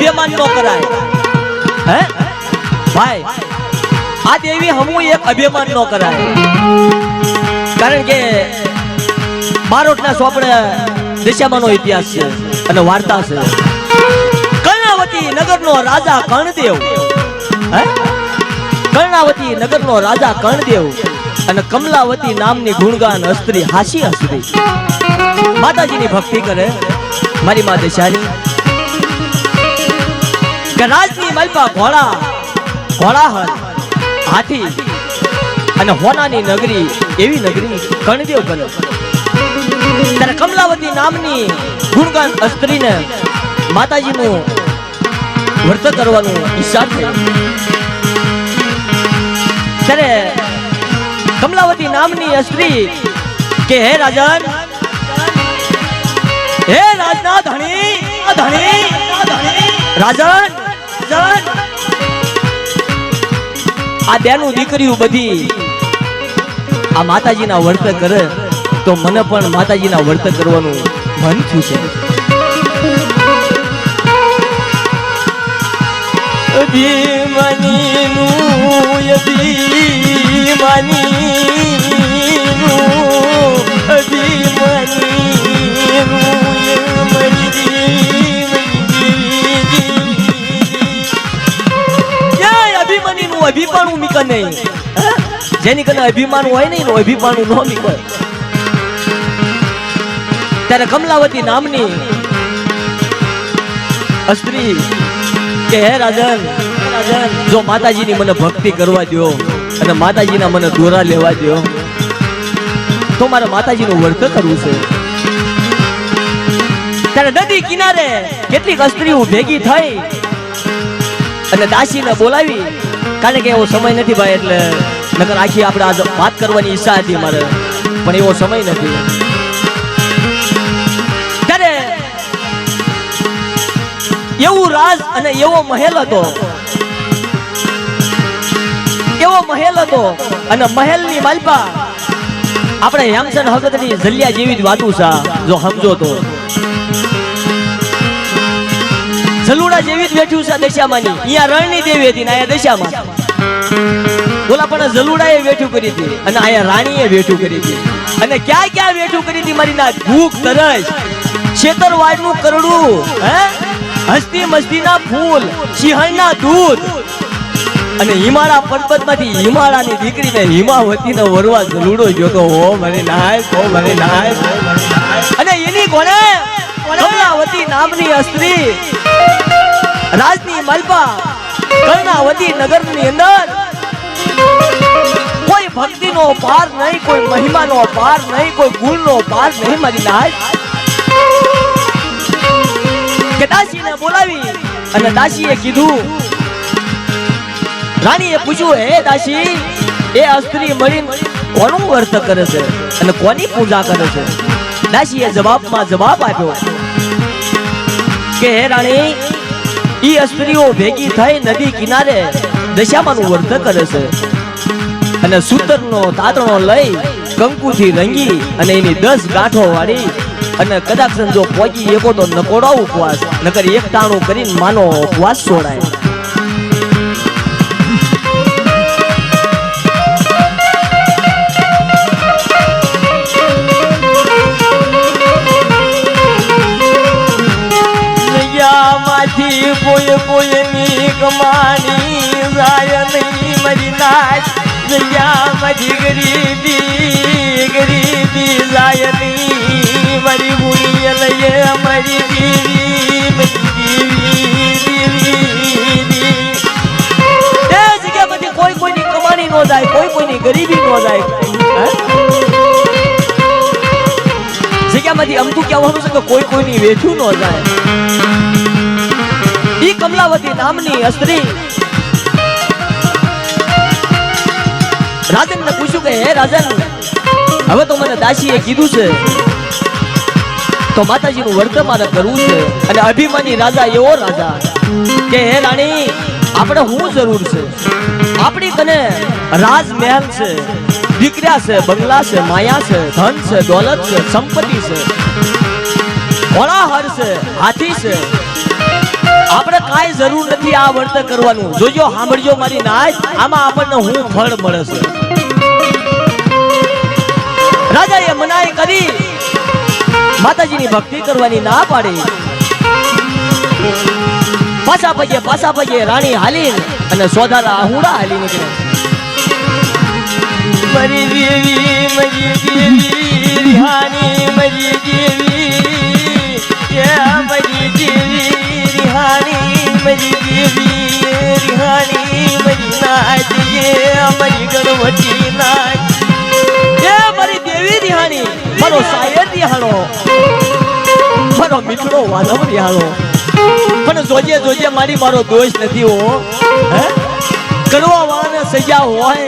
અભિમાન નો કરાય હે ભાઈ આ દેવી હમુ એક અભિમાન નો કરાય કારણ કે બારોટના સોપડે દિશામાંનો ઇતિહાસ છે અને વાર્તા છે કર્ણાવતી નગરનો રાજા કર્ણદેવ હે કર્ણાવતી નગરનો રાજા કર્ણદેવ અને કમલાવતી નામની ગુણગાન સ્ત્રી હાસી હસરી માતાજીની ભક્તિ કરે મારી માં દિશાની કે રાજની મલપા ઘોડાહર હાથી અને હોનાની નગરી એવી નગરી કર્ણદેવ બને ત્યારે કમલાવતી નામની ગુણગાન સ્ત્રીને માતાજીનું વ્રત કરવાનું ઈચ્છા થઈ ત્યારે કમલાવતી નામની સ્ત્રી કે હે રાજન હે રાજના ધણી રાજન આ બેનું દીકરીઓ બધી આ માતાજીના વ્રત કરે તો મને પણ માતાજીના વ્રત કરવાનું મન થયું છે અભિમાનું મીકા નહીં જેની કને અભિમાન હોય નહીં નો અભિમાનું ન મીકે ત્યારે કમલાવતી નામની સ્ત્રી કે હે રાજન જો માતાજીની મને ભક્તિ કરવા દો અને માતાજીના મને દોરા લેવા દો તો મારે માતાજીનું વ્રત કરવું છે ત્યારે નદી કિનારે કેટલીક સ્ત્રીઓ ભેગી થઈ અને દાસીને બોલાવી કારણ કે એવો સમય નથી ભાઈ એટલે નકર આખી આપણે આજ વાત કરવાની ઈચ્છા હતી મારે પણ એવો સમય નથી ત્યારે એવું રાજ અને એવો મહેલ હતો અને મહેલની માલપા આપણે હેમચંદ ભગતની જલિયા જેવી જ વાતું છે જો સમજો તો જલુડા જેવી જ બેઠું છે દશામાની અહીંયા રણની દેવી હતી ને અહીંયા દશામાં બોલા પણ જલુડાએ બેઠું કરી હતી અને અહીંયા રાણીએ બેઠું કરી હતી અને ક્યાં બેઠું કરી હતી મારી ના ભૂખ તરસ છેતરવાડનું કરડું હે હસ્તી મસ્તીના ફૂલ સિંહણના દૂધ અને હિમાળા પર્વતમાંથી હિમાળાની દીકરીને હિમાવતીને વરવા જલુડો જોતો હો મને નાય અને એની કોણે કમલાવતી નામની સ્ત્રી રાજની મલપા કર્ણાવતી નગરની અંદર કોઈ ભક્તિનો પાર નહીં કોઈ મહિમાનો પાર નહીં કોઈ ગુણનો પાર નહીં મારી નાય કે દાસીને બોલાવી અને દાસીએ કીધું રાણીએ પૂછ્યું હે દાસી એ સ્ત્રી મળીને કોનું વ્રત કરે છે અને કોની પૂજા કરે છે દાસીએ જવાબ આપ્યો કે હે રાણી ઈ સ્ત્રીઓ ભેગી થઈ નદી કિનારે દશામાનું વ્રત કરે છે અને સૂતરનો તાતણો લઈ કંકુથી રંગી અને એની 10 ગાંઠો વાળી અને કદાચ જો પહોંચી એકો તો નકોડા ઉપવાસ નકર એક ટાણું કરીને માનો ઉપવાસ છોડાય પોયની કમાણી જાય નહીં મરી નાચ જયા મરી ગરીબી જાય નહીં મરી ભૂલી લઈએ મરી એ જગ્યામાંથી કોઈની કમાણી ન જાય કોઈની ગરીબી ન જાય જગ્યામાંથી અમતું કહેવાનું છે કે કોઈની વેઠું ન જાય ઈ કમલાવતી નામની સ્ત્રી રાજનને પૂછ્યું કે હે રાજન હવે તો મને દાસીએ કીધું છે તો માતાજીનું વ્રત મારે કરવું છે અને અભિમાની રાજા એવો રાજા કે હે રાણી આપણે શું જરૂર છે આપણી કને રાજમહેલ છે દીકરા છે બંગલા છે માયા છે ધન છે દોલત છે સંપત્તિ છે ઘોડાહર છે હાથી છે આપણે કાંઈ જરૂર નથી આ વર્તન કરવાનું. જોજો સાંભળજો મારી નાચ, આમાં આપણને હું ફળ મળે છે. રાજાએ મનાઈ કરી, માતાજીની ભક્તિ કરવાની ના પાડી. પાછા પગે રાણી હાલી અને સોધારા આહુડા હાલી નીકળે. મરી દેવી રિહાની, મરી દેવી મરી દેવી રિહાની, મરી દેવી રિહાની, મરી નાચ મરી ગણવતી નાચ. એ મારી દેવી રિહાણી, મારો શાયર રિહાણો, મારો મીઠડો વાલમ રિહાણો. પણ જોજે મારી મારો દોષ નથી હો. કરવા વાળાને સજા હોય,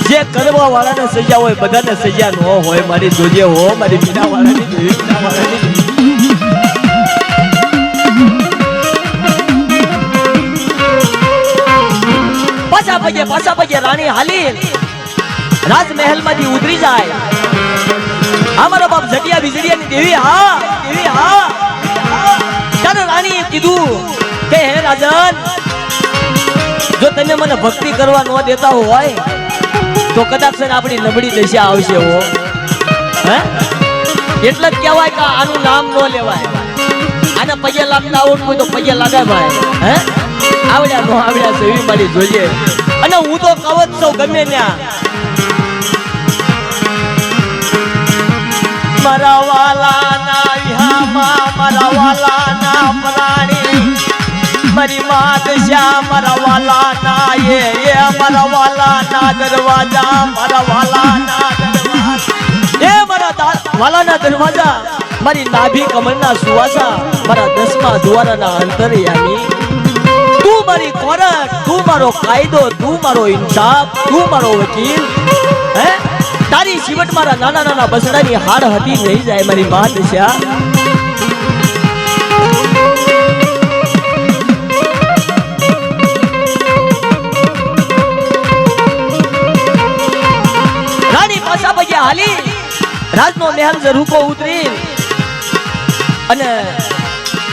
જે કરવા વાળાને સજા હોય બધાને સજા ન હોય. મારી જોજે હો, મારી મીના વાળાની દેવી મીના વાળાની. પાછા પગે રાણી હાલી રાજમહેલ માંથી ઉતરી જાય. અમારો બાપ જટિયા બીજડિયાની દેવી હા ત્યારે રાણીએ કીધું કે હે રાજન, જો તમે મને ભક્તિ કરવા ન દેતા હોય તો કદાચ આપણી નબળી દશા આવશે હો. એટલે જ કહેવાય કે આનું નામ ન લેવાય. આને પગે લાગતા આવડતું હોય તો પગે લાગાય ભાઈ. આવડ્યા નો આવડ્યા છે એવી મારી જોઈએ. અને હું તો કહું જ છું ગમે ત્યાં, મારા વાલાના વિહામાં મારા વાલાના પ્રાણી, મારી માત શ્યા મારા વાલાના એ મારા વાલાના દરવાજા, મારા વાલાના દરવાજા, એ મારા વાલાના દરવાજા, મારી નાભી કમળના સુવાસા, મારા 10મા દ્વારના અંતરયામી. તું મારી કોરટ, તું મારો કાયદો, તું મારો ઇન્સાફ, તું મારો વકીલ. તારી શિવટ મારા નાના બસડાની હાડ હતી નહીં જાય મારી માત શ્યા. રાણી પાછા પગે હાલી રાજનો મહેલ ઝરૂકો ઉતરી. અને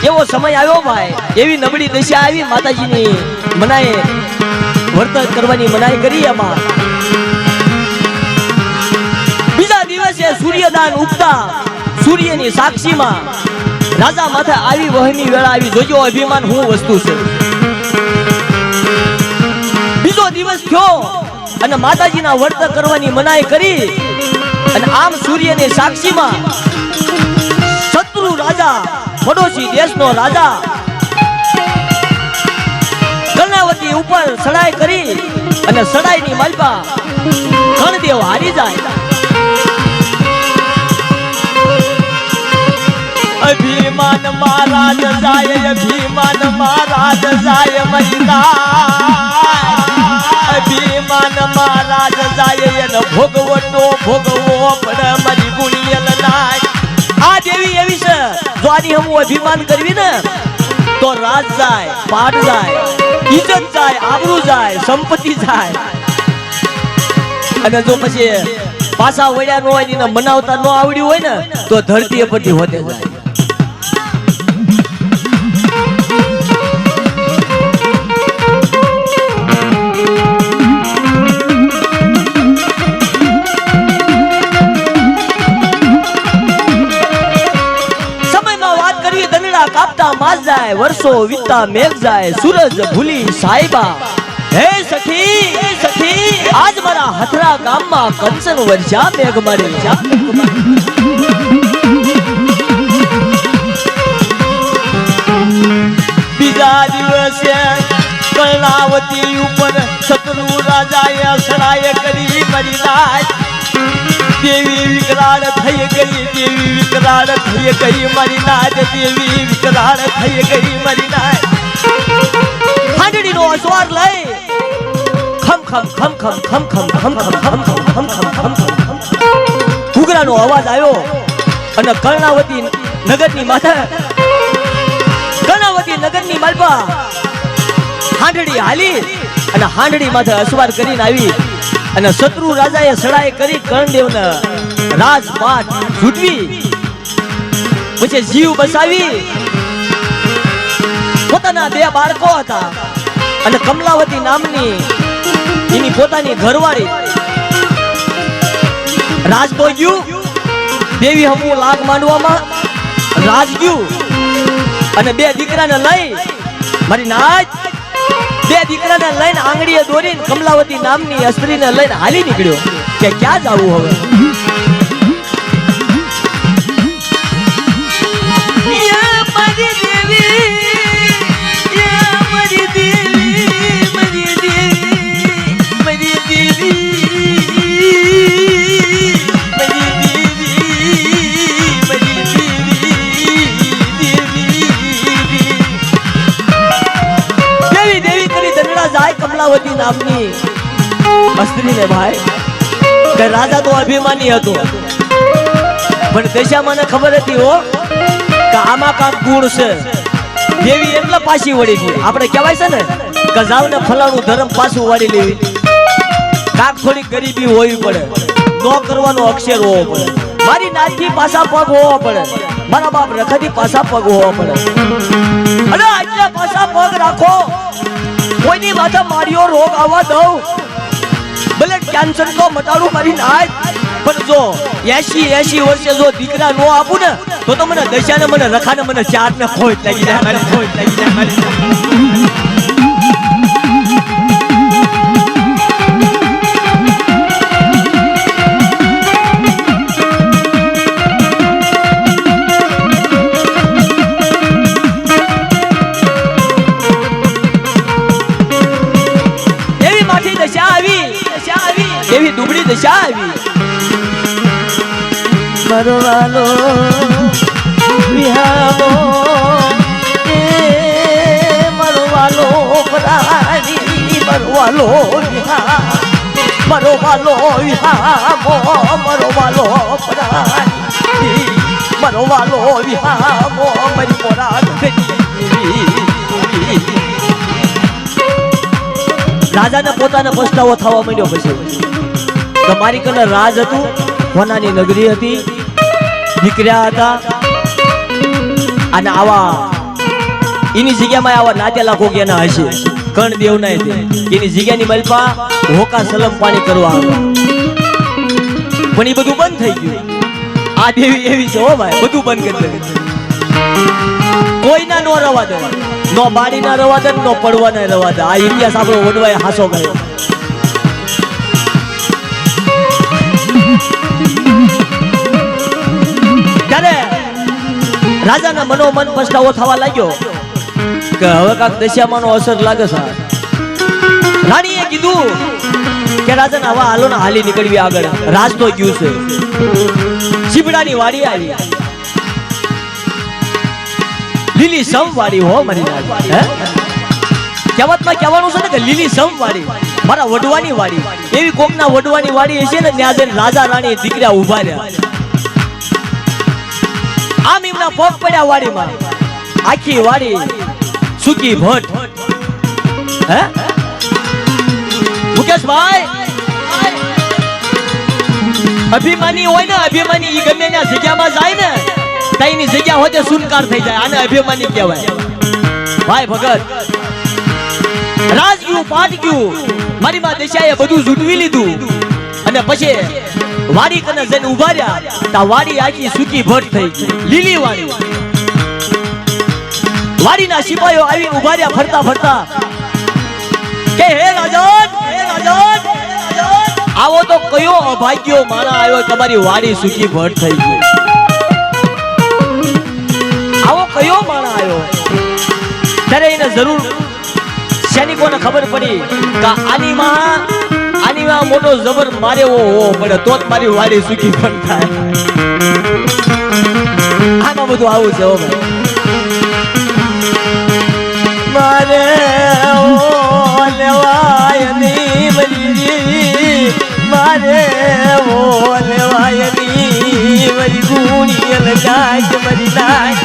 એવો સમય આવ્યો ભાઈ, એવી નબળી દશા આવી, માતાજીની મનાએ વર્તન કરવાની મનાઈ કરી. એમાં બીજા દિવસે સૂર્યદાન ઉગતા સૂર્યની સાક્ષીમાં રાજા માથે આવી વહની વેળા આવી. જોજો અભિમાન શું વસ્તુ છે. બીજો દિવસ થયો અને માતાજીના વર્તન કરવાની મનાઈ કરી. અને આમ સૂર્યની સાક્ષીમાં શત્રુ રાજા, પડોશી દેશનો રાજા કર્ણાવતી ઉપર સડાઈ કરી. અને સડાઈની માલપા કર્ણદેવ હારી જાય. અભિમાન મહારાજ જાય, અભિમાન મહારાજ જાય મહિલા. અભિમાન મહારાજ જાય એને ભોગવો પડે મારી ગુણિયલ નાય. આ દેવી એવી છે, જો આની હમ અભિમાન કરવી ને તો રાજ જાય, પાટ જાય, ઇજ્જત જાય, આબરૂ જાય, સંપત્તિ જાય. અને જો પછી પાછા વળ્યા ન હોય ને મનાવતા ન આવડ્યું હોય ને તો ધરતી પરથી હોતે જાય. કાપતા માસ જાય, વર્ષો વીતતા મેઘ જાય, સૂરજ ભૂલી સાહેબા. હે સખી આજ મારા હથરા ગામમાં કંચન વર્ષા મેઘ મારે. બીજા દિવસે કર્ણાવતી ઉપર શત્રુ રાજાએ સડાઈ કરી મારી નાચ. દેવી વિકરાળ થઈ ગઈ, દેવી વિકરાળ થઈ ગઈ મારી નાચ, દેવી વિકરાળ થઈ ગઈ મારી નાચ. હાંડડીનો અસવાર લઈ ખમ ખમ ખમ ખમ ખમ ખમ ખમ ખમ ખમ ખમ ખમ ખમ ખમ ઘૂઘરાનો અવાજ આવ્યો. અને કર્ણાવતી નગરની માથે, કર્ણાવતી નગરની માલપા હાંડડી હાલી અને હાંડડી માથે અસવાર કરીને આવી. અને શત્રુ રાજાએ સડાઈ કરી કર્ણદેવને રાજપાટ છૂટવી, પછી જીવ બસાવી પોતાના 2 બાળકો હતા અને કમલાવતી નામની એની પોતાની ઘરવાળી રાજ તો ગયું દેવી હમુ લાગ માંડવામાં રાજ ગયું અને 2 દીકરાને લઈ મારી નાચ 2 દીકરાને લઈને આંગળીએ દોરીને કમલાવતી નામની સ્ત્રીને લઈને હાલી નીકળ્યો કે ક્યાં જાવું હવે કમલાવતી નામની સ્ત્રીને ભાઈ કે રાજા તો અભિમાની હતો પણ દશામાને ખબર હતી હો કે આમાં કાંક ગુણ છે દેવી એટલે પાછી વળી ગઈ આપણે કહેવાય છે ને કે જાવ ને ફલાણું ધર્મ પાછું વાળી લેવી કાંક થોડી ગરીબી હોવી પડે નો કરવાનો અક્ષર હોવો પડે મારી નાચથી પાછા પગ હોવો પડે મારા બાપ રખાથી પાછા પગ હોવો પડે અને આટલા પાછા પગ રાખો કોઈની માથે માર્યો રોગ આવવા દઉં ભલે કેન્સર તો મટાડું મારી નાચ પણ જો 80 વર્ષે જો દીકરા નો આપું ને તો મને દશાને મને રખાને મને 4 ને ખોટ લાગી જાય મારી ખોટ લાગી જાય મારી એવી દુબળી દશા આવી મરવાલો વિહામો એ મરવાલો પ્રાણી મરવાલો વિહામો મરવાલો પ્રાણી મરવાલો વિહામો મરી મોરા રાજાને પોતાને પસ્તાવો થવા માંડ્યો પછી કે મારી કને રાજ હતું હોનાની નગરી હતી દીકરા હતા અને આવા એની જગ્યામાં આવા નાચેલા કોગિયાના હશે કર્ણદેવ ના એની જગ્યાની મલપા હોકા સલમ પાણી કરવા આવ્યા પણ એ બધું બંધ થઈ ગયું આ દેવી એવી છે હો ભાઈ બધું બંધ કરી દે કોઈના નો રવા દે નો બાડી ના રવા દે નો પડવા ના રવા દે આ ઇતિહાસ આપણો વડવાય હાસો ગયો ત્યારે રાજાના મનોમન પસ્તાવો થવા લાગ્યો કે હવે કાંક દશામાનો અસર લાગે છે રાણીએ કીધું કે રાજાને હવે હાલો ને હાલી નીકળવી આગળ રાજ તો ગયું છે ચીબડાની વાડી આવી લીલી સમ વાડી હો મારી હે કહેવતમાં કહેવાનું છે ને કે લીલી સમ વાડી મારા વડવાની વાડી એવી કોકના વડવાની વાડી હશે ને ત્યાં જઈને રાજા રાણી દીકરા ઉભા રહ્યા આમ એમના પગ પડ્યા વાડીમાં આખી વાડી સુકી ભટ હે મુકેશભાઈ અભિમાની હોય ને અભિમાની ઈ ગમે ના જગ્યામાં જાય ને તાઈની જગ્યા હોતે સુનકાર થઈ જાય આને અભિમાની કહેવાય ભાઈ ભગત રાજ ગયું પાટ ગયું મારી માં દશાએ બધું ઝૂંટવી લીધું અને પછી વાડી કને જઈને ઉભા રહ્યા તા વાડી આખી સુકી ભટ થઈ લીલી વાડી વાડીના સિપાહીઓ આવી ઉભા રહ્યા ફરતા ફરતા કે હે રાજન આવો તો કયો અભાગ્યો માણા આવ્યો તમારી વાડી સુકી ભટ થઈ ગઈ આવો કયો માણા આવ્યો ત્યારે એને જરૂર સૈનિકોને ખબર પડી કે આની માં મોટો જબર મારે હોવો પડે તો જ મારી વાડી સુખી પણ થાય આમાં બધું આવું છે મારે લેવાય નહીં બની મારે લેવાય નહીં મારી ગુણી લગાય મારી નાય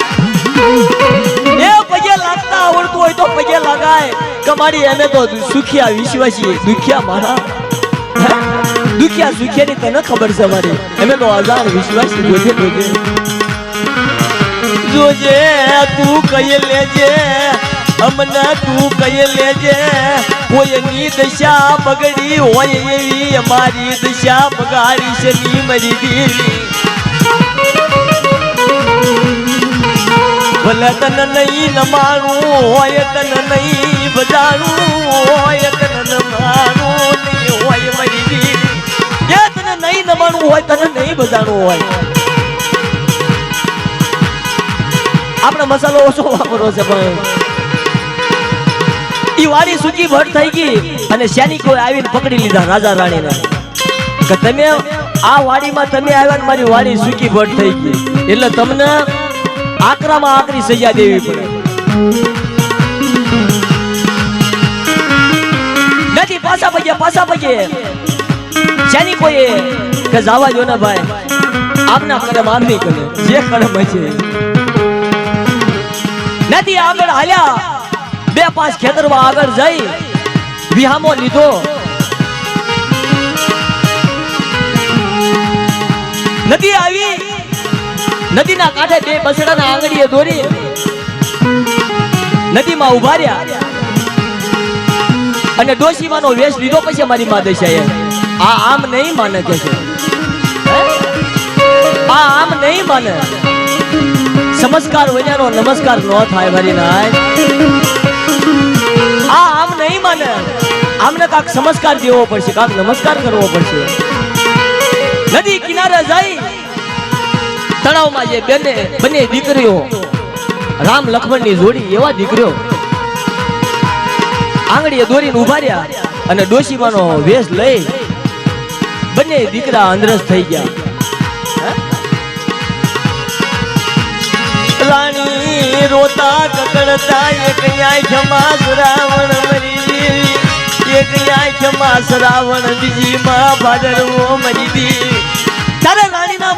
એ પગે લાગતા આવડતું હોય તો પગે લગાય કમાડી અમે તો સુખિયા વિશ્વાસી દુખિયા મારા દુખિયા સુખિયાની તને ખબર છે મારી અમે તો હજાર વિશ્વાસી જોજે તું કહી લેજે અમને તું કહી લેજે કોઈની દશા બગડી હોય એવી અમારી દશા બગાડી છે ની મારી દેવી ભલે તન નહીં નમાણું હોય તન નહીં બજાણું હોય તન નમાણું નહીં હોય મારી દેવી જે તને નહીં નમાણું હોય તને નહીં બજાણું હોય આપણે મસાલો ઓછો વાપરવો છે પણ ઈ વાડી સૂકી ભટ થઈ ગઈ અને સૈનિકોએ આવીને પકડી લીધા રાજા રાણીને કે તમે આ વાડીમાં તમે આવ્યા ને મારી વાડી સૂકી ભટ થઈ ગઈ એટલે તમને આકરામાં આકરી સજા દેવી પડે નથી પાછા પગે સૈનિકોએ કે જાવા જો ને ભાઈ આપના કરમ આમ નહીં કરે જે કરમ છે નથી આગળ હાલ્યા 2-5 ખેતરમાં આગળ જઈ વિહામો લીધો નદી આવી નદીના કાંઠે 2 બસડાના આંગળીએ દોરી નદીમાં ઉભા રહ્યા અને ડોશીમાનો વેશ લીધો પછી મારી મા દશાએ આ આમ નહીં માને કે છે આ આમ નહીં માને સમસ્કાર વજાનો નમસ્કાર ન થાય મારી નાય આ આમ નહીં માને આમને કાક સમસ્કાર દેવો પડશે કાક નમસ્કાર કરવો પડશે નદી કિનારે જઈ તળાવમાં જે બંને દીકરીઓ રામ લક્ષ્મણની જોડી એવા દીકરીઓ આંગળીએ દોરીને ઉભા રહ્યા અને ડોશીમાનો વેશ લઈ બંને દીકરા અંદરસ થઈ ગયા રાણી રોતા કકડતા એક આંખમાં શ્રાવણ મરી દેવી એક આંખમાં શ્રાવણ બીજી માં ભાદરવો મરી દેવી ત્યારે રાણીના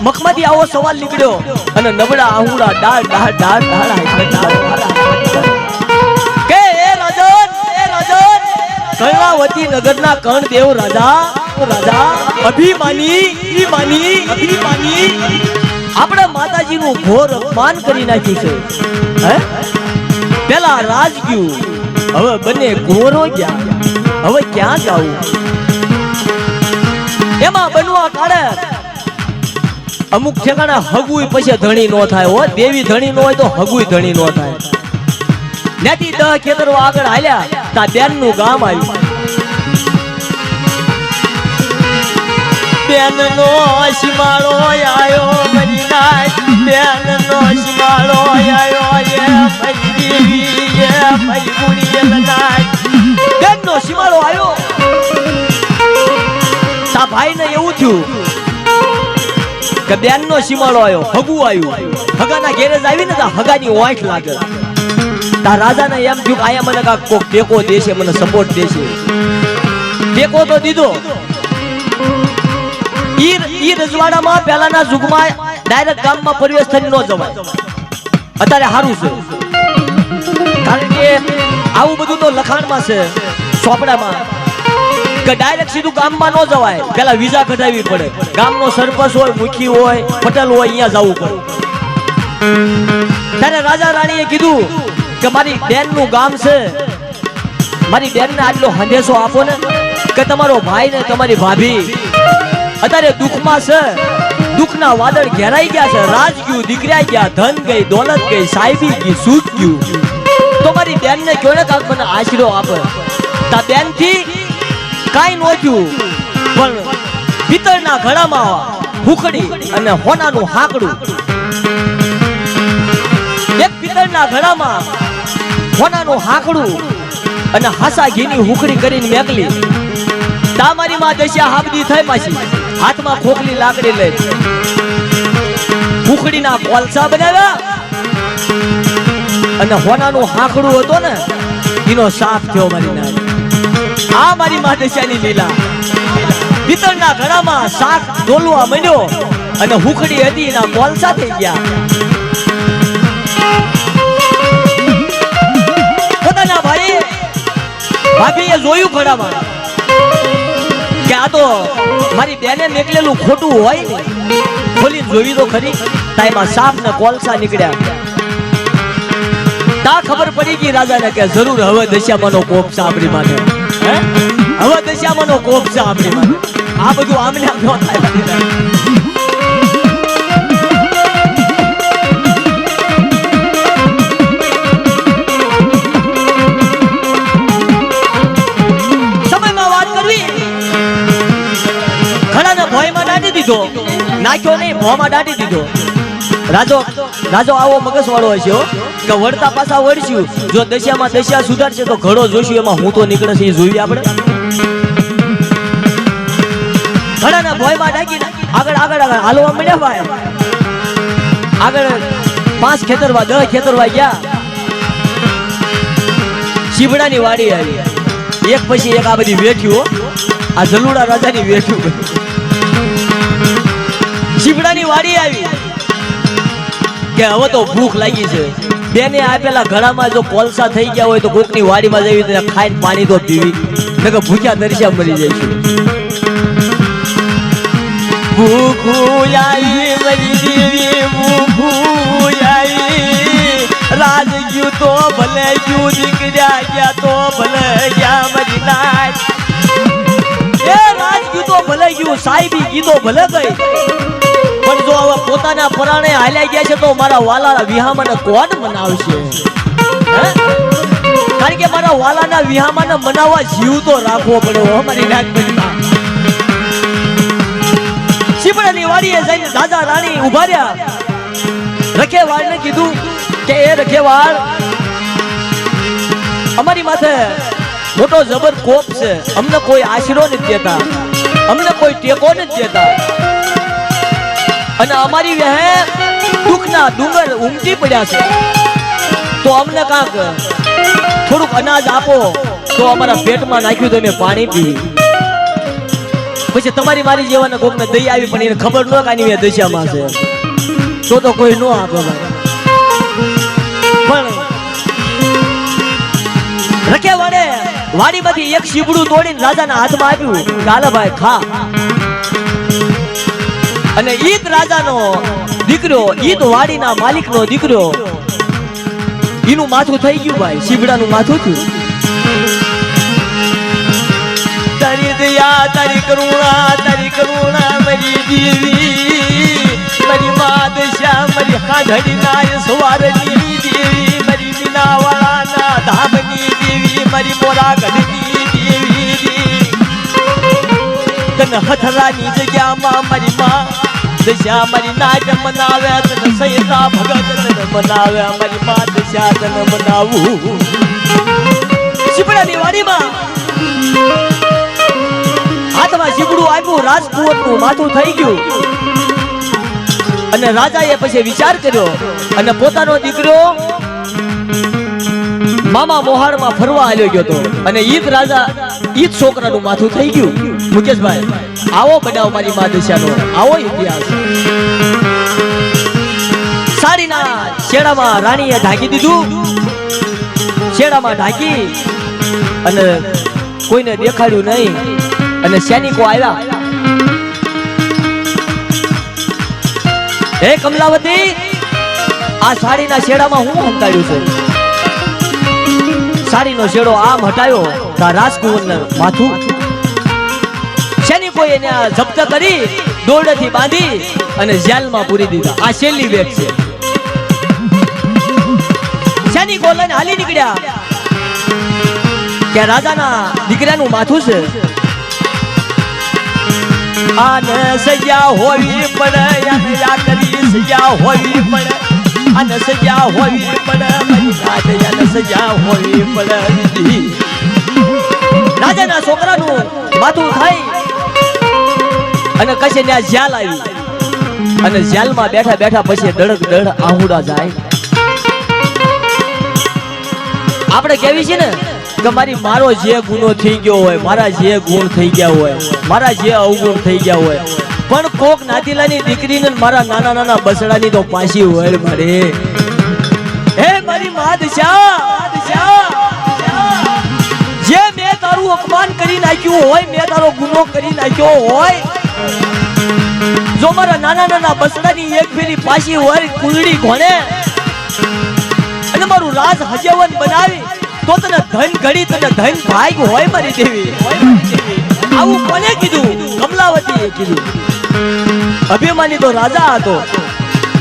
મખમાંથી આવો સવાલ નીકળ્યો અને નબળા આહુડા ડાળ કે એ રાજન કર્ણાવતી નગરના કર્ણદેવ રાજા અભિમાની આપણે માતાજીનું ઘોર અપમાન કરી નાખ્યું છે પેલા રાજ ગયું હવે બંને ઘોરો ગયા હવે ક્યાં જાવું એમાં બનવા કાળે અમુક ઠેકાણા હગુય પછી ધણી નો થાય હો દેવી ધણી નો હોય તો હગુય ધણી નો થાય ત્યાંથી 10 ખેતરો આગળ હાલ્યા તા બેન નું ગામ આવ્યું બેન નો શિમાળો આયો મરી નાય બેન નો શિમાળો આયો એ મરી દેવી એ મરી મુની લનાય બેન નો શિમાળો આયો તા ભાઈ ને એવું થયું કે બેન નો શિમાળો આયો હગુ આવ્યું હગાના ઘેરે જ આવી ને તા હગાની ઓંઠ લાગે તા રાજાને એમ થયું આયા મને કાક કોક ટેકો દેશે મને સપોર્ટ દેશે ટેકો તો દીધો ઈ રજવાડામાં પહેલાના યુગમાં ડાયરેક્ટ ગામમાં પ્રવેશ થઈને ન જવાય અત્યારે સારું છે કારણ કે આવું બધું તો લખાણમાં છે ચોપડામાં કે ડાયરેક્ટ સીધું ગામમાં ન જવાય પેલા વિઝા કઢાવવી પડે ગામનો સરપંચ હોય મુખી હોય પટેલ હોય અહીંયા જવું પડે ત્યારે રાજા રાણીએ કીધું કે મારી બેનનું ગામ છે મારી બેનને આટલો સંદેશો આપો ને કે તમારો ભાઈ ને તમારી ભાભી અત્યારે દુઃખમાં છે દુઃખના વાદળ ઘેરાઈ ગયા છે રાજ ગયું દીકરાઈ ગયા ધન ગઈ દોલત ગઈ સાહેબી ગઈ સુખ ગયું તો મારી બેન ને કયો ને કાક મને આશરો આપે તા બેન થી કાઈ નો થયું પણ પિત્તળના ઘડામાં હુકડી અને હોનાનું હાકડું એક પિત્તળના ઘડામાં હોનાનું હાકડું અને હાસા ઘીની હુકડી કરીને મેકલી તા મારી માં દશા હાબદી થઈ પાછી હાથમાં ખોખલી લાકડી લઈ હુકડીના કોલસા બનાવ્યા અને હોનાનું હાકડું હતો ને એનો સાફ થયો મારી ના આ મારી માં દશાની લીલા પિત્તળના ઘડામાં શાક ડોલવા માંડ્યો અને હુકડી હતી એના કોલસા થઈ ગયા પોતાના ભાભીએ જોયું ઘડામાં કે આ તો મારી બેને નીકળેલું ખોટું હોય ને ખોલીને જોઈ તો ખરી તાઈમાં સાપ ને કોલસા નીકળ્યા તા ખબર પડી ગઈ રાજાને કે જરૂર હવે દશામાનો કોપ છે આપણી માટે, હવે દશામાનો કોપ છે આપણી માટે. આ બધું આમને આમ ન થાય. સમયમાં વાત કરવી, ઘણાને ભોયમાં દાટી દીધો, નાખ્યો નહીં ભોમાં દાટી દીધો. રાજો આવો મગજ વાળો હશે કે વળતા પાછા વળશું, જો દશામાં દશા સુધારશે તો ઘડો જોશું, એમાં હું તો નીકળે છે એ જોઈએ આપણે. ઘડાના ભોયમાં ડાકી આગળ આગળ આગળ હાલવા મળ્યા ભાઈ. આગળ 5 ખેતરવા 10 ખેતરવા ગયા, શીબડાની વાડી આવી, એક પછી એક આ બધી વેઠ્યું. આ જલુડા રાજાની વેઠ્યું. શીબડાની વાડી આવી કે હવે તો ભૂખ લાગી છે. બેને આપેલા ઘડામાં જો કોલસા થઈ ગયા હોય તો કોકની વાડીમાં જવી તો ખાઈને પાણી તો પીવી, નકર ભૂખ્યા તરસ્યા મરી જાય છે. ભૂખું આવી મરી દેવી, ભૂખું આવી. રાજ ગયું તો ભલે ગયું, દીકર્યા ગયા તો ભલે ગયા મરી નાય. એ રાજ ગયું તો ભલે ગયું, સાહેબી ગીતો ભલે ગઈ, પણ જો હવે પોતાના પરાણે હાલ્યા ગયા છે તો મારા વાલા વિહામાને કોણ મનાવશે? કારણ કે મારા વાલાના વિહામાને મનાવવા જીવ તો રાખવો પડે અમારી નાગપંચમાં. શીબડાની વાડીએ જઈને રાજા રાણી ઉભા રહ્યા. રખેવાળને કીધું કે એ રખેવાળ, અમારી માથે મોટો જબર કોપ છે, અમને કોઈ આશરો નથી દેતા, અમને કોઈ ટેકો નથી દેતા, અને અમારી વેહે દુઃખના ડુંગર ઉમટી પડ્યા છે, તો અમને કાંક થોડુંક અનાજ આપો તો અમારા પેટમાં નાખ્યું તો અમે પાણી પી. પછી તમારી મારી જેવાને કોકને દઈ આવી પણ એને ખબર ન કાની એ દશામાં છે તો કોઈ ન આપે. પણ રખેવાળે વાડીમાંથી એક શીબડું તોડીને રાજાના હાથમાં આપ્યું, ચાલે ભાઈ ખા. અને ઈદ રાજાનો દીકરો, ઈદ વાડીના માલિકનો દીકરો, એનું માથું થઈ ગયું ભાઈ, શીબડાનું માથું થયું. તારી દયા તારી કરુણા મારી દેવી, મારી માદશા મારી હાધડી નાય સવારની દેવી, મારી મીનાવાળાના ધામની દેવી, મારી મોરાગઢની દેવી. તને હથરાની જગ્યામાં મારી માં દશા મારી નાચ મનાવે, તને સૈતા ભગત તને મનાવે, મારી માં દશા તને મનાવું. શીબડાની વાડીમાં હાથમાં શીબડું આપ્યું, રાજકુંવરનું માથું થઈ ગયું. અને રાજાએ પછી વિચાર કર્યો અને પોતાનો દીકરો મામા મોહારમાં ફરવા આવ્યો ગયો હતો, અને ઈદ છોકરાનું માથું થઈ ગયું. મુકેશભાઈ, આવો બનાવ મારી મા દશાનો, આવો ઇતિહાસ. સાડીના શેડામાં રાણીએ ઢાંકી દીધું, શેડામાં ઢાંકી અને કોઈને દેખાડ્યું નહીં. અને સૈનિકો આવ્યા, હે કમલાવતી, આ સાડીના શેડામાં હું હંતાડ્યું છે? સાડીનો શેડો આમ હટાયો તો રાજકુંવરને માથું. સૈનિકોએ એને જપ્ત કરી દોરડેથી બાંધી અને જેલમાં પૂરી દીધા. આ છેલ્લી વેટ છે. સૈનિકો લઈને હાલી નીકળ્યા કે રાજાના દીકરાનું માથું છે. આને સજા હોવી પડે, યા કરી સજા હોવી પડે, આને સજા હોવી પડે, મારી રાજાને સજા હોવી પડે. રાજાના છોકરાનું માથું થાય અને કશે ત્યાં જેલ આવી, અને જેલમાં બેઠા બેઠા પછી દડક દડ આહુડા જાય. આપણે કેવી છે ને કે મારો જે ગુનો થઈ ગયો હોય, મારા જે ગુણ થઈ ગયા હોય, મારા જે અવગુણ થઈ ગયા હોય, પણ કોક નાતીલાની દીકરીને મારા નાના નાના બસડાની તો પાછી હોય મારે. હે મારી માદશા, જે મેં તારું અપમાન કરી નાખ્યું હોય, મેં તારો ગુનો કરી નાખ્યો હોય, જો મારા નાના નાના બસડાની એક ફેરી પાછી હોય કુલડી ઘોણે અને મારું રાજ હજવન બનાવી તો તને ધન ઘડી તને ધન ભાગ હોય મારી દેવી આવું કોને કીધું કમલાવતીએ કીધું અભિમાની તો રાજા હતો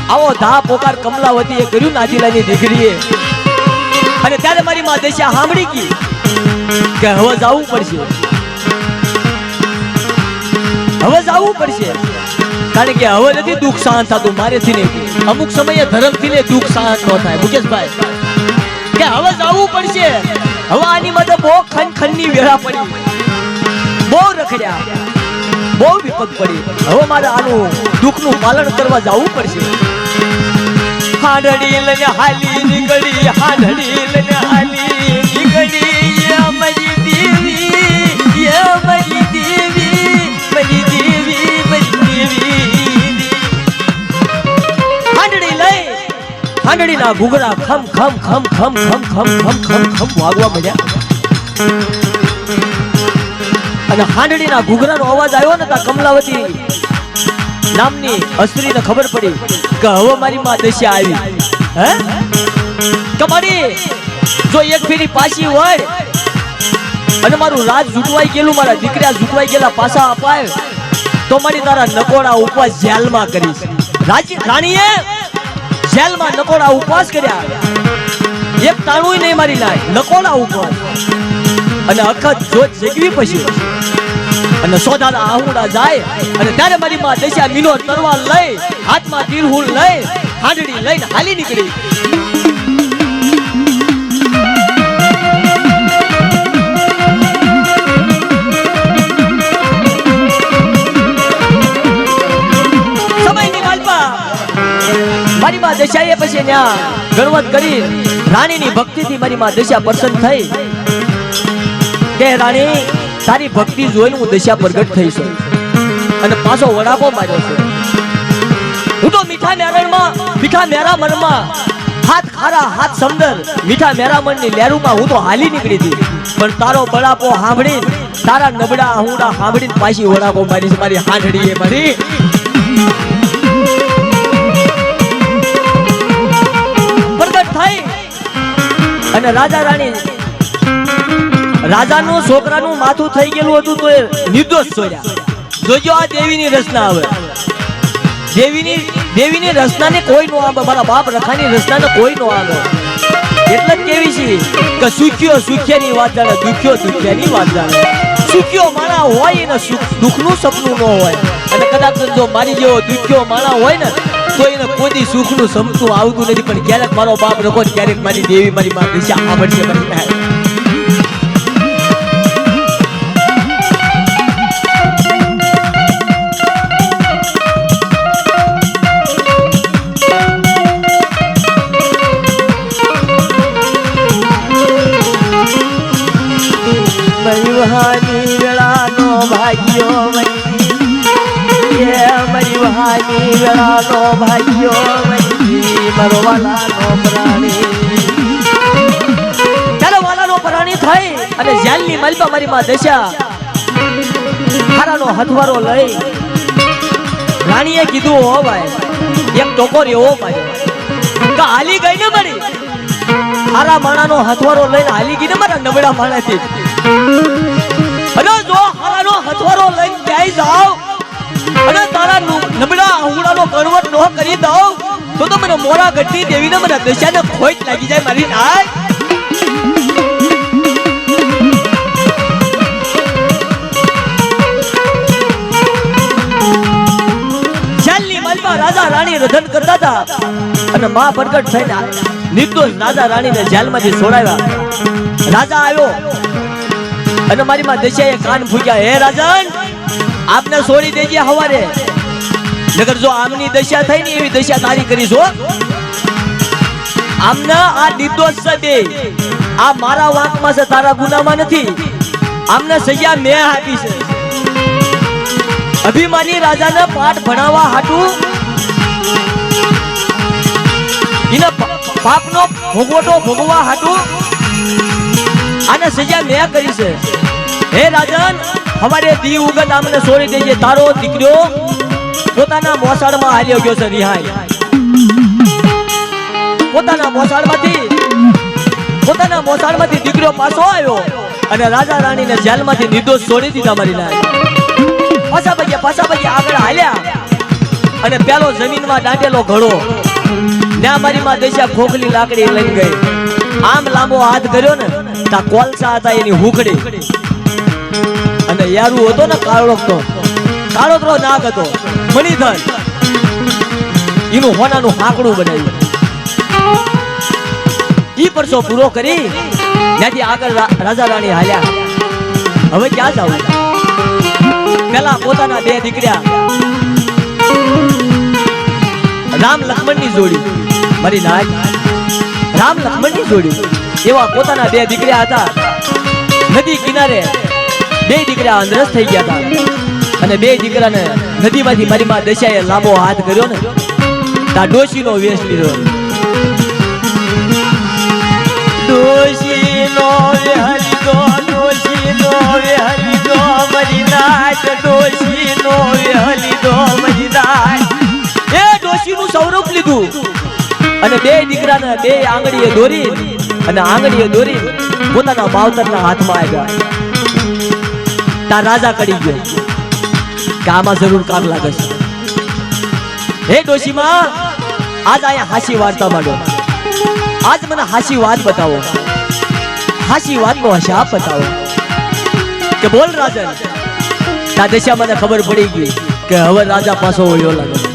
આવો ધા પોકાર કમલાવતીએ કર્યું નાજીલાની દીકરીએ અને ત્યારે મારી માં દેશા સાંભળી ગઈ કે હવે જવું પડશે કારણ કે હવે નથી દુઃખ શાંત થતું મારેથી નહીં અમુક સમયે ધર્મથી ને દુઃખ શાંત ન થાય મુકેશભાઈ કે હવે જવું પડશે હવે આની માટે બહુ ખનખનની વેળા પડી બહુ રખડ્યા બહુ વિપત પડી હવે મારે આનું દુઃખનું પાલન કરવા જવું પડશે હાંડડી લઈને હાલી નીકળી હાંડડી લઈને હાલી નીકળી અમારી દેવી અમારી દેવી મારી દેવી મારી દેવી હાંડડી ના ઘૂઘરા ખમ ખમ ખમ ખમ ખમ ખમ ખમ ખમ ખમ વાગવા મળ્યા અને હાંડડી ના ઘૂઘરાનો અવાજ આવ્યો ને તા કમલાવતી નામની અસ્ત્રીને ખબર પડી કે હવે મારી માં દશા આવી હે કમાડી જો એક ફેરી પાછી વળ અને મારું રાજ ઝૂટવાઈ ગયેલું મારા દીકરા ઝૂટવાઈ ગયેલા પાછા અપાય તો મારી તારા નકોડા ઉપવાસ જેલમાં કરીશ રાણીએ જેલમાં નકોડા ઉપવાસ કર્યા એક તાણું નહીં મારી લાય નકોડા ઉપવાસ અને અખત જોત જગવી પછી અને સોદાના આહુડા જાય અને ત્યારે મારી માં દશા મીનો તરવાર લઈ હાથમાં તીરહુલ લઈ હાંડડી લઈને હાલી નીકળી સમયની માલપા મારી માં દશાએ પછી ત્યાં ગણવત કરી રાણીની ભક્તિથી મારી માં દશા પ્રસન્ન થઈ કે રાણી તારી ભક્તિ જોઈને હું દશા પ્રગટ થઈ છું અને પાછો વડાપો માર્યો છે હું તો મીઠા મેરામણમાં હાથ ખારા હાથ સમદર મીઠા મેરામણની લહેરુમાં હું તો હાલી નીકળી હતી પણ તારો બળાપો સાંભળી તારા નબળા આહુડા સાંભળીને પાછી વડાપો મારી છે મારી હાંડડીએ મારી પ્રગટ થઈ અને રાજા રાણી રાજાનું છોકરાનું માથું થઈ ગયેલું હતું તો એ નિર્દોષ છોડ્યા જોજો આ દેવીની રચના આવે દેવીની રચનાને કોઈ નો આવે મારા બાપ રખાની રચનાને કોઈ નો આવે એટલે જ કેવી છે કે સુખ્યો સુખ્યાની વાત જાણે દુખ્યો દુખ્યાની વાત જાણે સુખ્યો માણા હોય ને દુઃખનું સપનું ન હોય અને કદાચ જો મારી જેવો દુખ્યો માણા હોય ને તો એને કોઈ સુખનું સમતું આવતું નથી પણ ક્યારેક મારો બાપ રખો ક્યારેક મારી દેવી મારી માં દિશા આવડશે મારી મયુહાની વેળાનો ભાગ્યો મયુહાની વેળાનો ભાગ્યો મારો વાલાનો પ્રાણી ચાલો વાલાનો પ્રાણી થઈ અને જેલની મલબા મારી માં દશા હારાનો હથવારો લઈ રાણીએ કીધું હો ભાઈ એક ટોકોર એવો ભાઈ કે હાલી ગઈ ને મારી હારા માણાનો હથવારો લઈને હાલી ગઈ ને મારા નબળા માણાથી અને જો હારાનો હથવારો લઈને ક્યાંય જાવ અને તારા નબળા આહુડાનો કણવટ ન કરી દઉં તો મને મોરા ગઢની દેવીને મને દશાને ખોટ લાગી જાય મારી નાય જેલની માલમાં રાજા રાણી રધન કરતા હતા અને માં પ્રગટ થઈને નિર્દોષ રાજા રાણીને જેલમાંથી છોડાવ્યા રાજા આવ્યો અને મારી માં દશાએ કાન ફૂક્યા હે રાજન આપને છોડી દેજે હવારે નગર જો આમની દશા થઈ ને એવી દશા તારી કરીશો આમને આ નિર્દોષ છે બે આ મારા વાંકમાં છે તારા ગુનામાં નથી આમને સજા મેં આપી છે અભિમાની રાજાને પાઠ ભણાવવા હાટું એના પાપનો ભોગવટો ભોગવવા હાટું આને સજા મેં કરી છે હે રાજન હવારે દી ઉગત આમને છોડી દેજે તારો દીકરો પોતાના મોસાળમાં હાલ્યો ગયો છે રિહાઈ પોતાના મોસાળમાંથી પોતાના મોસાળમાંથી દીકરો પાછો આવ્યો અને રાજા રાણીને જેલમાંથી નિર્દોષ છોડી દીધા મારી નાય. પાછા ભાગ્યા આગળ હાલ્યા અને પેલો જમીનમાં દાંટેલો ઘડો ત્યાં મારી માં દેશા ખોખલી લાકડી લઈ ગઈ. આમ લાંબો હાથ કર્યો ને તા કોલસા હતા એની હુકડી અને યારું હતો ને કાળોતરો નાગ હતો મણિધર એનું હોનાનું હાકડું બનાવ્યું. ઈ પરસો પૂરો કરી ત્યાંથી આગળ રાજા રાણી હાલ્યા. હવે ક્યાં જાવું? પેલા પોતાના બે દીકરા રામ લક્ષ્મણ ની જોડી મારી નાય રામ લક્ષ્મણ ની જોડી એવા પોતાના બે દીકરા હતા. નદી કિનારે બે દીકરા અંધરસ થઈ ગયા હતા અને બે દીકરાને નદીમાંથી મારી માં દશાએ લાંબો હાથ કર્યો ને તા ડોશીનો વેશ લીધો. ડોશીનો વેશ લીધો મારી નાય ડોશીનો વેશ લીધો મારી નાય. એ ડોશીનું સ્વરૂપ લીધું અને બે દીકરાને બે આંગળીએ દોરી અને આંગળીએ દોરી પોતાના માવતરના હાથમાં આવ્યા. તા રાજા કડી ગયો કે આમાં જરૂર કામ લાગે છે. હે ડોશીમાં આજ અહીંયા હાસી વાર્તા માંડો. આજ મને હાસી વાત બતાવો. હાસી વાતનો હિસાબ બતાવો કે બોલ રાજન. તા દશા મને ખબર પડી ગઈ કે હવે રાજા પાછો વળ્યો લાગે છે.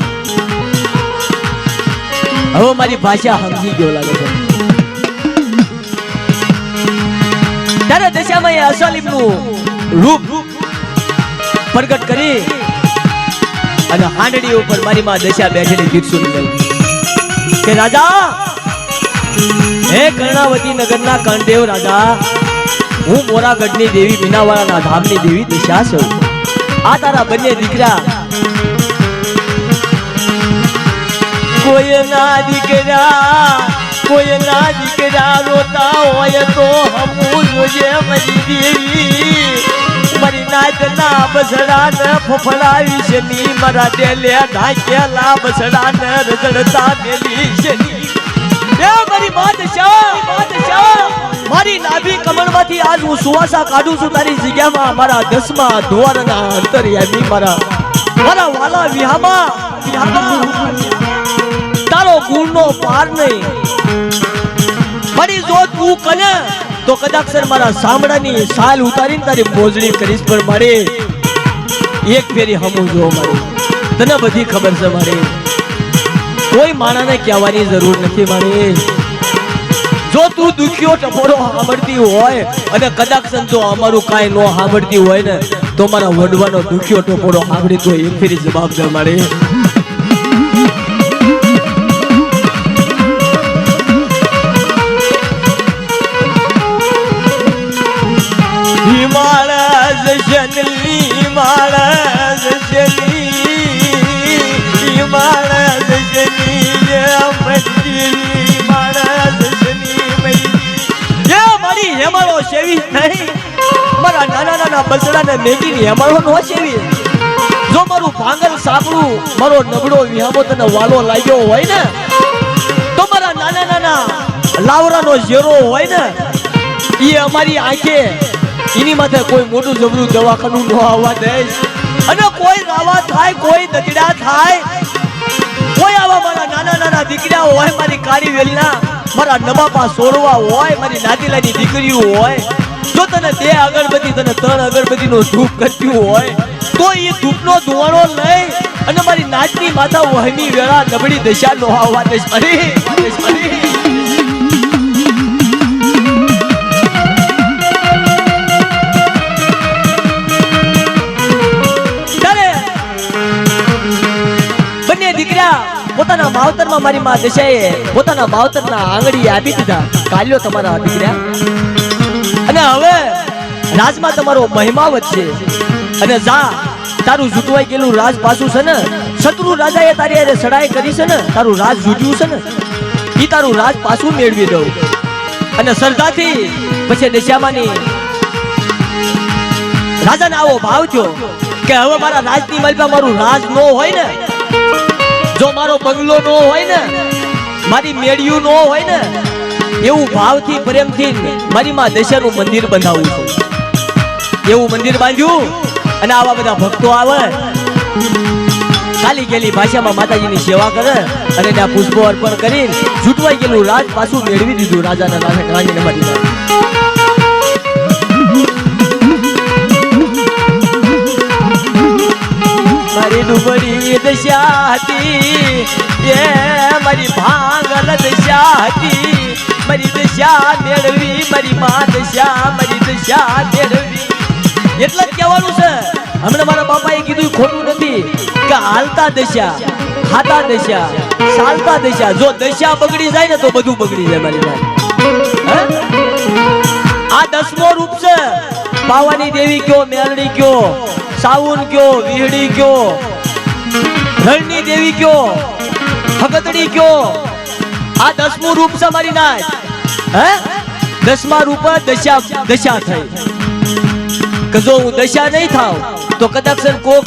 હવે મારી ભાષા સમજી ગયો લાગે છે. ત્યારે દશામાં એ અસલીમનું રૂપ પ્રગટ કરી અને હાંડડી ઉપર મારી માં દશા બેઠેલી ગીત સુની કે રાજા હે કર્ણાવતી નગરના કર્ણદેવ રાજા, હું મોરાગઢની દેવી મીનાવાળાના ધામની દેવી દશા છું. આ તારા બંને દીકરા કોઈના દીકરા રોતા હોય તો હમું જોજે મારી દેવી. મારી નાચના બસડા ને ફફડાવી છે ની મારા ડેલે ઢાકેલા બસડા ને રજડતા મેલી છે ની. મારી બાદશાહ મારી નાભી કમળમાંથી આજ હું સુવાસા કાઢું છું તારી જગ્યામાં. મારા 10મા દ્વારના અંતર્યામી મારા વાલા વિહામાં તારો ગુણનો પાર નહીં. મારી જો તું કને તો કદાચ મારા સાંભળાની સાલ ઉતારીને તારી મોજણી કરીશ. પણ મારે એક ફેરી હમું જો મારે તને બધી ખબર છે. મારે કોઈ માણાને કહેવાની જરૂર નથી. મારે જો તું દુખ્યો ટપોરો સાંભળતી હોય અને કદાચ જો અમારું કાંઈ ન સાંભળતી હોય ને તો મારા વડવાનો દુખ્યો ટપોરો સાંભળી તો એક ફેરી જવાબ દે. મારે મારા નાના બસડાને મેગીની હેમાળો નો સેવી. જો મારું ભાંગલ સાંભળું મારો નબળો વિહામો તને વાલો લાગ્યો હોય ને તો મારા નાના લાવરાનો ઝેરો હોય ને એ અમારી આંખે એની માથે કોઈ મોટું જબરું દવાખાનું ન આવવા દે. અને કોઈ રાવા થાય કોઈ દતડા થાય કોઈ આવા મારા નાના દીકરા હોય મારી કાળી વેલના મારા નબાપા સોરવા હોય મારી નાદીલાની દીકરીઓ હોય જો તને 2 અગરબત્તી તને 3 અગરબત્તીનો ધૂપ કરતી હોય તો એ ધૂપનો ધુવાળો લઈ અને મારી નાચની માથા વહની વેળા નબળી દશા નો આવવા દે. બંને દીકરા પોતાના માવતરમાં મારી માં દશાએ પોતાના માવતરના આંગળી આપી દીધા. કાલ્યો તમારા દીકરા અને હવે રાજમાં તમારો મહિમા વધશે. અને જા તારું જૂટવાઈ ગયેલું રાજ પાછું છે ને શત્રુ રાજાએ તારી હારે સડાઈ કરી છે ને તારું રાજ જૂટ્યું છે ને ઈ તારું રાજ પાછું મેળવી દઉં. અને સરદારથી પછી દશામાની રાજાને આવો ભાવ થયો કે હવે મારા રાજની માલપા મારું રાજ નો હોય ને, જો મારો બંગલો નો હોય ને, મારી મેળિયું નો હોય ને એવું ભાવથી પ્રેમથી મારી માં દશાનું મંદિર બંધાવું છું. એવું મંદિર બાંધ્યું અને આવા બધા ભક્તો આવે ખાલી ગયેલી ભાષામાં માતાજીની સેવા કરે અને ત્યાં પુષ્પો અર્પણ કરી જૂટવાઈ ગયેલું રાજ પાછું મેળવી દીધું રાજાના રાણીને મારી. મારી ડુબળી દશા હતી એ મારી ભાંગલ દશા હતી. મારી દશા મેળવી મારી માં દશા મારી દશા મેળવી. એટલે જ કહેવાનું છે. હમણાં મારા બાપાએ કીધું ખોટું નથી કે હાલતા દશા ખાતા દશા ચાલતા દશા. જો દશા બગડી જાય ને તો બધું બગડી જાય મારી વાત. આ 10મો રૂપ છે. પાવાની દેવી કયો, મેલડી કયો, સાવુન કયો, વીહડી કયો, રણની દેવી કયો, ભગતડી કયો. આ 10મું રૂપ છે મારી નાય. 10મા રૂપ દશા થઈ કે જો હું દશા નહીં થાવ તો કદાચ કોક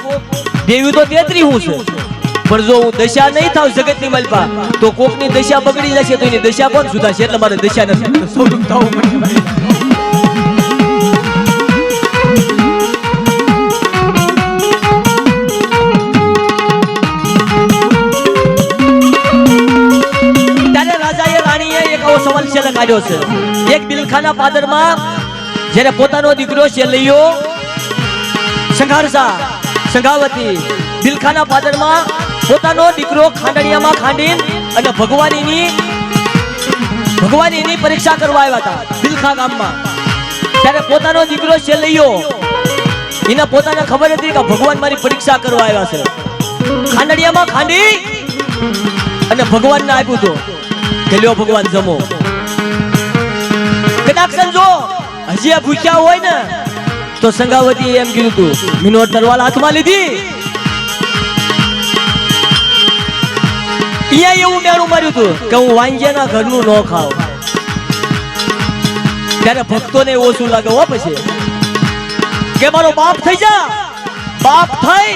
દેવી તો 33 હું છે, પણ જો હું દશા નહીં થાવ જગતની માલપા તો કોકની દશા બગડી જશે તો એની દશા કોણ સુધારશે? એટલે મારે દશા નથી સ્વરૂપ થવું પડે. સવાલ છે કાઢ્યો છે. એક બિલખાના પાદરમાં જ્યારે પોતાનો દીકરો શેલૈયો સંઘાવતી બિલખાના પાદરમાં પોતાનો દીકરો ખાંડણિયામાં ખાંડીને અને ભગવાનીની પરીક્ષા કરવા આવ્યા હતા બિલખા ગામમાં. ત્યારે પોતાનો દીકરો શેલૈયો એને પોતાને ખબર હતી કે ભગવાન મારી પરીક્ષા કરવા આવ્યા છે. ખાંડણિયામાં ખાંડી અને ભગવાનને આપ્યું હતું કે લ્યો ભગવાન જમો. કદાચ જો હજી આ ભૂખ્યા હોય ને તો સંગાવતી એમ કીધું તું મિનોર તરવાલ હાથમાં લીધી. અહીંયા એવું મેળું માર્યું તું કે હું વાંજ્યાના ઘરનું ન ખાવ. ત્યારે ભક્તોને ઓછું લાગે હો પછી કે મારો બાપ થઈ જા, બાપ થઈ.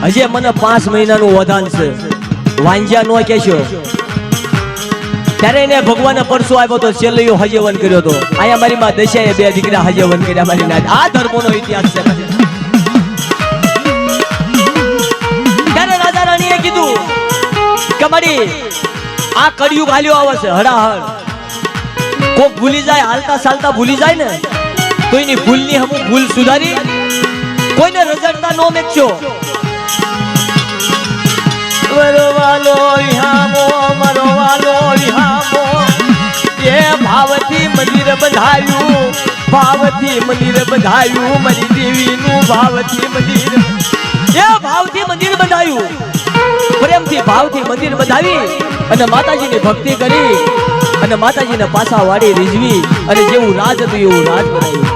હજી મને 5 મહિનાનું વધાન છે. વાંજ્યા નો કેશો. ત્યારે એને ભગવાને પરસો આવ્યો તો શેલૈયો હજેવન કર્યો તો. અહીંયા મારી માં દશાએ 2 દીકરા હજેવન કર્યા મારી નાથ. આ ધર્મોનો ઇતિહાસ છે. ત્યારે રાજા રાણીએ કીધું કે મારી આ કળિયુગ હાલ્યો આવે છે હડાહડ. કોક ભૂલી જાય, હાલતા ચાલતા ભૂલી જાય ને તો એની ભૂલની હમું ભૂલ સુધારી કોઈને રજડતા નો મેકશો. મરવાલો વિહામો મરવાલો વિહામો એ ભાવથી મંદિર બંધાયું, ભાવથી મંદિર બંધાયું મારી દેવીનું. ભાવથી મંદિર એ ભાવથી મંદિર બંધાયું. પ્રેમથી ભાવથી મંદિર બંધાવી અને માતાજીની ભક્તિ કરી અને માતાજીને પાછા વાળી રીઝવી અને જેવું રાજ હતું એવું રાજ બનાવ્યું.